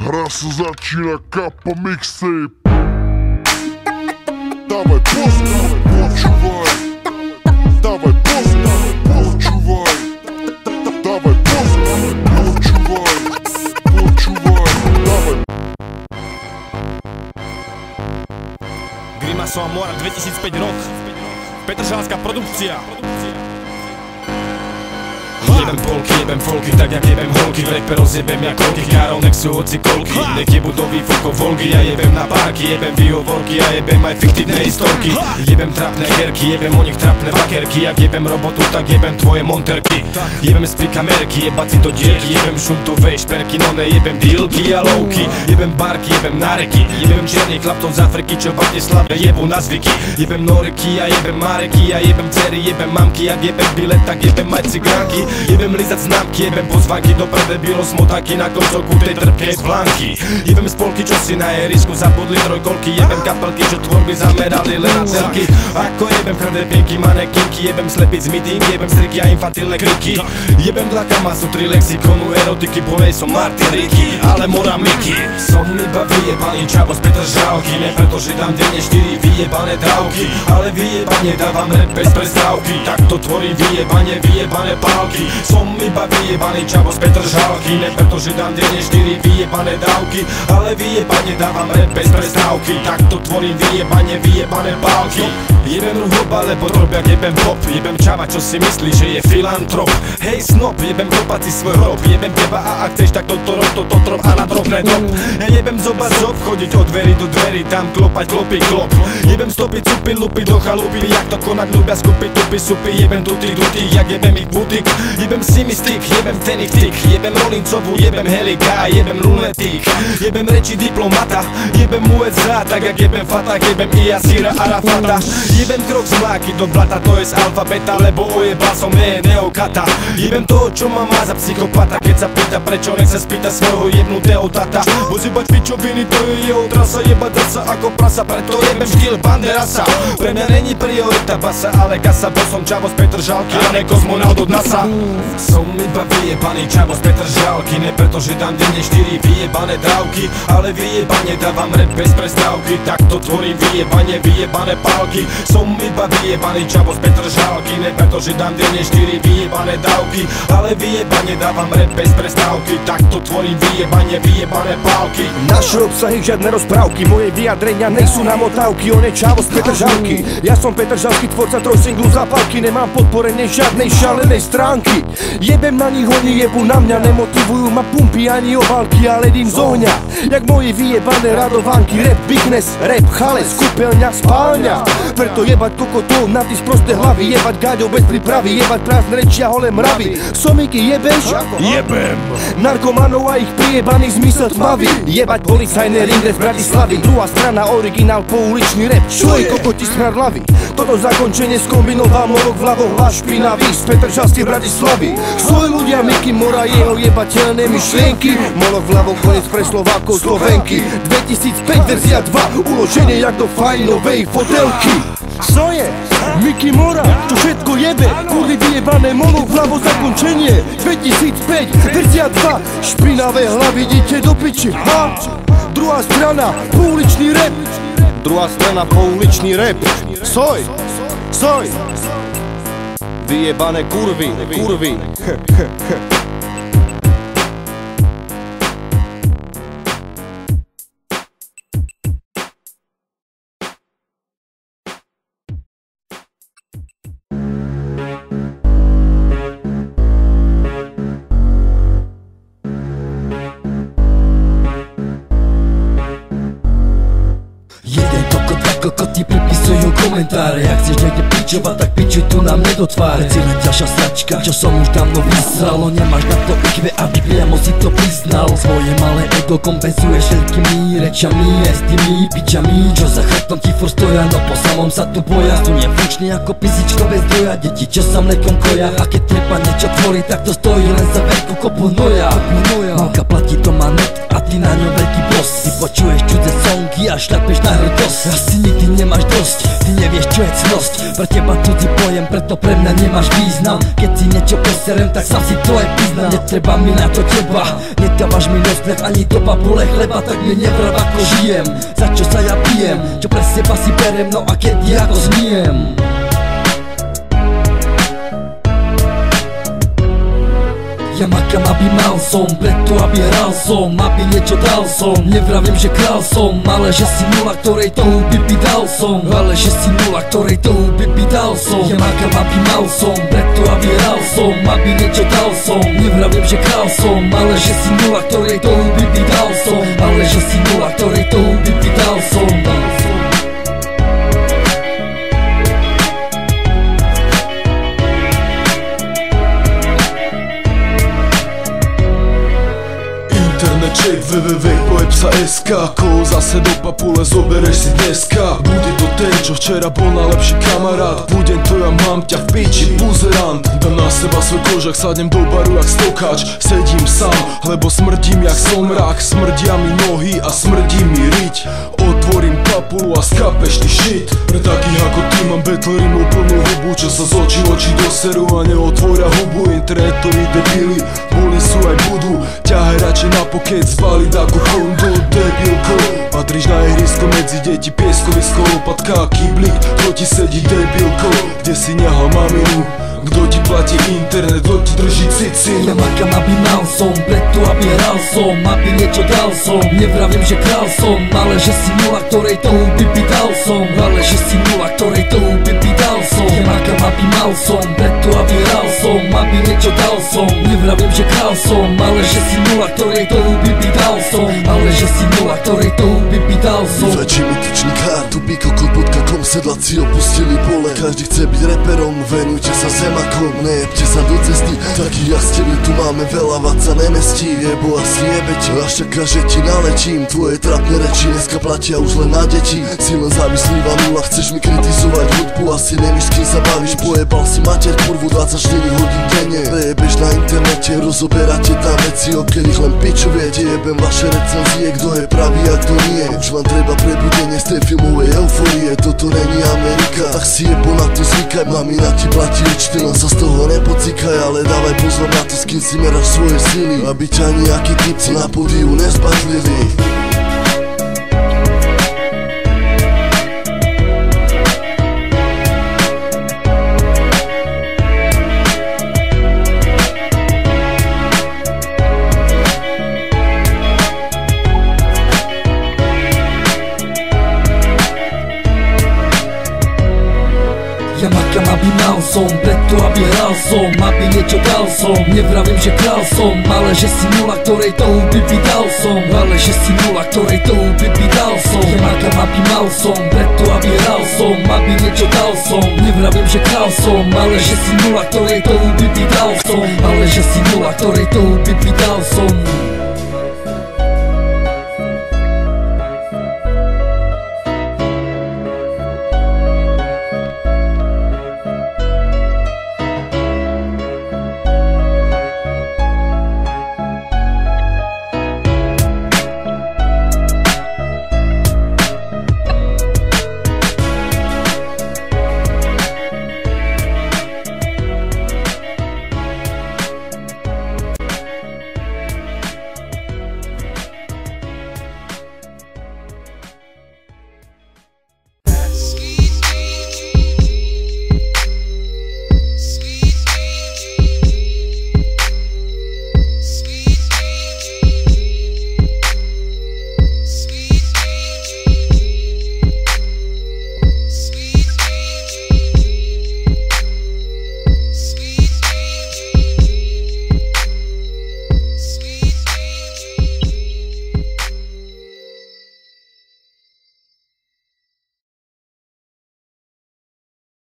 Hra sa začína, Kappa mixtape. Dávaj pozor, počúvaj. Dávaj pozor, počúvaj. Dávaj pozor, počúvaj. Počúvaj, dávaj. Grimaso a Mora 2005 rok. Petržalská produkcia. Jebem polky, jebem folky, tak jak jebem holky. V repe rozjebem jak holky, károv nech sú hoci kolky. Nech jebu do výfokov volgy, ja jebem na párky. Jebem výhovorky, ja jebem aj fiktívne historky. Jebem trapné herky, jebem o nich trapné vakerky. Jak jebem robotu, tak jebem tvoje monterky. Jebem z kamerky, jebať si do dielky. Jebem šuntové šperky, no ne jebem dílky a lovky. Jebem barky, jebem náreky. Jebem černých chlapcov z Afriky, čo v Bratislave jebu na zvyky. Jebem noriky, ja jebem mareky. Ja jebem dcery, jebem mamky. Jak jebem bilet, tak jebem aj cigánky. Jebem lizať známky, jebem pozvánky do predebilo smotáky na kocoku tej trpkej plánky. Jebem spolky, čo si na jerisku zabudli trojkolky. Jebem kapelky, čo tvorby zamerali len na telky. Ako jebem chrdepienky, manekinky. Jebem slepic, meetingy, jebem striky a infantilné kriky. Jebem dlaka masu, tri lexikonu erotiky. Povej som Martiriky, ale Mora Miky. Som iba vyjebaný čavo z Petržalky. Ne preto, že dám denne 4 vyjebané dávky, ale vyjebanie dávam rap bez prestávky. Takto tvorím vyjebanie, vyjebané pálky. Som iba vyjebaný čavo z Petržalky. Ne preto, že dám denne 4 vyjebané dávky, ale vyjebanie dávam rap bez prestávky. Takto tvorím vyjebanie, vyjebané pálky. Jebem ruhoba, lebo robia, jebem pop. Jebem čava, čo si myslí, že je filantrop. Hej snop, jebem kopať si svoj hrob. Jebem teba a ak chceš, tak toto rob, toto trop a na drobné drop. Ja jebem zobať zob, chodiť od dverí do dverí, tam klopať klopy klop. Jebem stopiť cupy, lupiť do chalupy, jak to konať ľubia skupiť tupy supy. Jebem tutých dutých, jak jebem ich butik. Jebem simi stick, jebem feniftik. Jebem Rolincovú, jebem Helika, jebem lunetík. Jebem reči diplomata, jebem USA, tak jak jebem Fatah, jebem Iasira Arafata. Jebem krok z mláky do blata, to je z alfabeta, lebo ojebal som neokata. Jebem toho, čo ma má za psychopata, keď sa pýta prečo, nech sa spýta svojho jebnutého tata. Bo zjebať pičoviny, to je jeho trasa, jebať zasa ako prasa, preto jebem štýl Banderasa. Pre mňa není priorita basa, ale kasa, bo som čavo z Petržalky a ne kozmonaut od NASA. Som iba vyjebaný čavo z Petržalky, ne preto, že dám denne 4 vyjebané dávky, ale vyjebanie dávam rap bez prestávky. Takto tvorím vyjebanie, vyjebané pálky. Som iba vyjebaný čavo z Petržalky, ne preto, že dám denne 4 vyjebané dávky, ale vyjebanie dávam rap bez prestávky. Takto tvorím vyjebanie, vyjebané pálky. Naše obsahy, žiadne rozprávky, moje vyjadrenia nejsú na motávky. On je čavo z Petržalky, ja som petržalský tvorca trojsinglu zápalky. Nemám podporenie žiadnej šalenej stránky. Jebem na nich, oni jebu na mňa, nemotivujú ma pumpy ani obálky, ale dým z ohňa, jak moje vyjebané radovanky. Rap business, rap chales, kúpeľňa, spálňa. Preto jebať kokotov na ty sprosté hlavy, jebať gáďov bez prípravy, jebať prázdne reči a holé mravy. Somiky jebeš? Jebem. Narkomanov a ich priebaný zmysel tmavý. Jebať policajné ringre z Bratislavy. Druhá strana, originál, pouličný rap. Čo je kokoti smrar hlavy? Toto zakončenie skombinoval morok vľavo, hlas špinavý z Petržalskej Bratislavy. Svoji ľudia, Miky Mora, jeho jebateľné myšlienky. Morok vľavo, konec pre Slovákov, Slovenky. 2005 verzia 2, uloženie jak do fajnovej fotelky. Co je? Miky Mora, to všetko jebe. Kurvy vyjebané, morok vľavo, zakončenie 2005 verzia 2, špinavé hlavy, idite do piči, ha? Druhá strana, pouličný rap. Druhá strana, pouličný rap. Soj, soj. Vyjebané kurvy, kurvy. Kokoti pripisujú komentáre. Ak chceš niekde pičovať, tak pičuj tu nám do tváre. Si len ďalšia sračka, čo som už dávno vysralo. Nemáš na to IQ, aby priamo si to priznal. Svoje malé ego kompenzuješ všetkými rečami, estými pičami, čo za chrbtom ti furt stoja, no po samom sa tu boja. Sú nefunkční ako pisičko bez zdroja, deti čo sa mlekom koja. A keď treba niečo tvoriť, tak to stojí len za veľkú kopu hnoja. Malka platí to má net a ty na ňom veľký boss. Ty počuješ cudze songy a šľapeš na hrdosť. Asi nikdy nemáš dosť, ty nevieš čo je cnosť. Pre teba cudzí pojem, preto pre mňa nemáš význam. Keď si niečo poserem, tak sám si to aj priznám. Netreba mi na to teba, nedávaš mi nosplech ani do babule chleba. Tak mi nevrav ako žijem, za čo sa ja pijem, čo pre seba si berem, no a kedy ako zmijem. Ja makam, aby mal som, preto aby hral som, aby niečo dal som. Nevravím, že král som, ale že si nula, ktorej to by dal som. Ale že si nula, ktorej to by dal som. Ja makam, aby mal som, preto aby hral som, aby niečo dal som. Nevravím, že král som, ale že si nula, ktorej to by dal som. Ale že si nula, ktorej to by dal som. Check www.poepsa.sk, koho zase do papule zobereš si dneska. Bude to ten, čo včera bol najlepší kamarát. Budem to ja, mám ťa v piči, buzerant. Dám na seba svoj kožak, sadnem do baru jak stokáč. Sedím sám, lebo smrdím jak somrák. Smrdia mi nohy a smrdí mi riť. Otvorím papulu a skapeš ty shit. Pre takých ako ty mám battle rimov plnú hubu, čo sa z očí oči doserú a neotvoria hubu. Internetoví debili, boli sú aj budú. Ťahaj radšej na pokec, zvaliť ako chundu, debilko. Patríš na ihrisko medzi deti, pieskovisko, lopatka a kýblik. Kto ti sedí, debilko, kde si nehal maminu? Kto ti platí internet, kto ti drží cicinu? Ja makam, aby mal som, preto aby hral som, aby niečo dal som. Nevravím, že král som, ale že si nula, ktorej to by dal som. Ale že si nula, ktorej to by dal som. Ja makam, aby mal som, preto aby hral som, aby niečo dal som. Nevravím, že král som, ale že si nula, ktorej to by dal som. Ale že si nula, ktorej to by dal som. Väčší mytičný kartu, bikokot.com, sedláci opustili pole. Každý chce byť reperom, venujte sa zemakom, nejebte sa do cesty. Taký jak ste vy, tu máme veľa, vať sa nemestí. Jebo asi jebete, až čaká, že ti nalečím. Tvoje trapné reči dneska platia už len na deti. Si len závislivá nula, chceš mi kritizovať hudbu, asi nevíš s kým sa bavíš. Pojebal si mater kurvu 24 hodín denne. Prejebeš na internete, rozoberáte tam veci, o ktorých len piču viete. Jebem vaše recenzie, kto je pravý a kto nie. Už vám treba prebudenie z tej filmovej eufórie. Toto není Amerika, tak si jebo na to zvykaj. Mami na ti platí účty, len sa z toho nepocikaj. Ale dávaj pozor na to, s kým si meráš svoje sily, aby ťa nejakí typci na pódiu nezbatlili. Ja makam, aby mal som, preto aby hral som, aby niečo dal som. Nevravím, že král som, ale že si nula, ktorej to by dal som. Ale že si nula, ktorej to by dal som. Ja makam, aby mal som, preto aby hral som, aby niečo dal som. Nevravím, že král som, ale že si nula, ktorej to by dal som. Ale že si nula, ktorej to by dal som.